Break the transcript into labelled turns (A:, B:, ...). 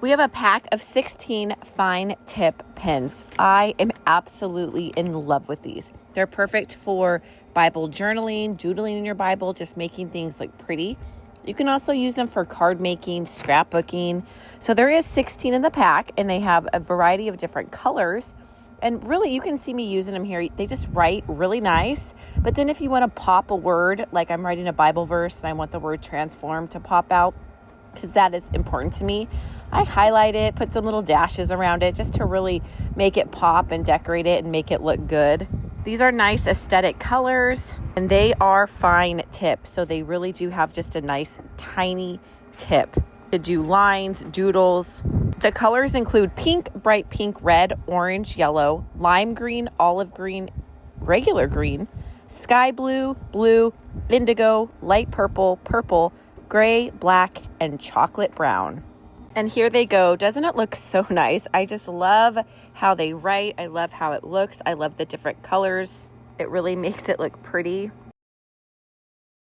A: We have a pack of 16 fine tip pens. I am absolutely in love with these. They're perfect for Bible journaling, doodling in your Bible, just making things look pretty. You can also use them for card making, scrapbooking. So there is 16 in the pack, and they have a variety of different colors. And really, you can see me using them here. They just write really nice. But then if you want to pop a word, like I'm writing a Bible verse and I want the word transform to pop out, because that is important to me, I highlight it, put some little dashes around it just to really make it pop and decorate it and make it look good. These are nice aesthetic colors, and they are fine tip. So they really do have just a nice tiny tip to do lines, doodles. The colors include pink, bright pink, red, orange, yellow, lime green, olive green, regular green, sky blue, blue, indigo, light purple, purple, gray, black, and chocolate brown. And here they go. Doesn't it look so nice? I just love how they write. I love how it looks. I love the different colors. It really makes it look pretty.